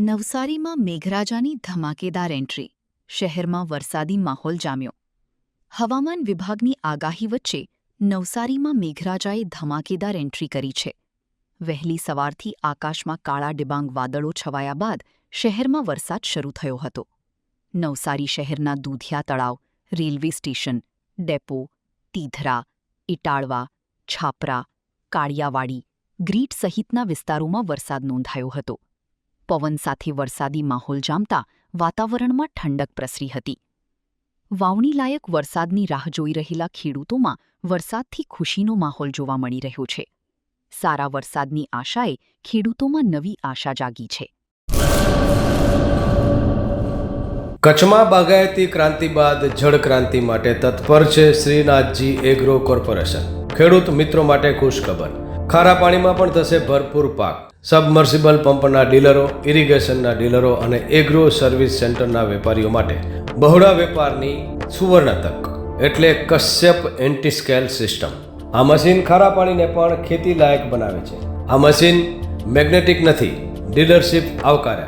નવસારીમાં મેઘરાજાની ધમાકેદાર એન્ટ્રી, શહેરમાં વરસાદી માહોલ જામ્યો. હવામાન વિભાગની આગાહી વચ્ચે નવસારીમાં મેઘરાજાએ ધમાકેદાર એન્ટ્રી કરી છે. વહેલી સવારથી આકાશમાં કાળા ડિબાંગ વાદળો છવાયા બાદ શહેરમાં વરસાદ શરૂ થયો હતો. નવસારી શહેરના દૂધિયા તળાવ, રેલવે સ્ટેશન, ડેપો, તીધરા, ઇટાળવા, છાપરા, કાળિયાવાડી, ગ્રીટ સહિતના વિસ્તારોમાં વરસાદ નોંધાયો હતો. પવન સાથે વરસાદી માહોલ જામતા વાતાવરણમાં ઠંડક પ્રસરી હતી. વાવણીલાયક વરસાદની રાહ જોઈ રહેલા ખેડૂતોમાં વરસાદથી ખુશીનો માહોલ જોવા મળી રહ્યો છે. સારા વરસાદની આશાએ ખેડૂતોમાં નવી આશા જાગી છે. કચ્છમાં બાગાયતી ક્રાંતિ બાદ જળ ક્રાંતિ માટે તત્પર છે શ્રીનાથજી એગ્રો કોર્પોરેશન. ખેડૂત મિત્રો માટે ખુશખબર. ખારા પાણીમાં પણ થશે ભરપૂર પાક. સબમર્સિબલ પંપના ડીલરો, ઇરિગેશનના ડીલરો અને એગ્રો સર્વિસ સેન્ટરના વેપારીઓ માટે બહોળા વેપારની સુવર્ણ તક એટલે કશ્યપ એન્ટીસ્કેલ સિસ્ટમ. આ મશીન ખારા પાણીને પણ ખેતી લાયક બનાવે છે. આ મશીન મેગ્નેટિક નથી, ડીલરશીપ આવકારે.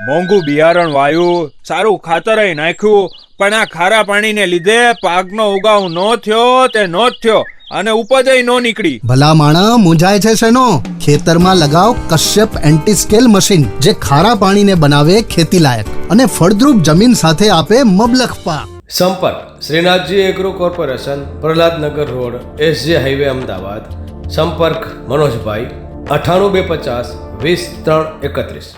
મોંઘું બિયારણ વાયું, સારું ખાતર નાખ્યું, પણ આ ખારા પાણીને લીધે પાકનો ઉગાવ નો થયો તે નો જ થયો અને ઉપજ નો નીકળી. ભલા માણા મૂંઝાય છે શેનો? ખેતરમાં લગાવ કશ્યપ એન્ટીસ્કેલ મશીન, જે ખારા પાણીને બનાવે ખેતી લાયક અને ફળદ્રુપ જમીન સાથે આપે મબલખ પાક. સંપર્ક Shrinathji agro corporation, Prahlad Nagar road, SJ highway, Ahmedabad. સંપર્ક મનોજભાઈ 98 250 20 3 31.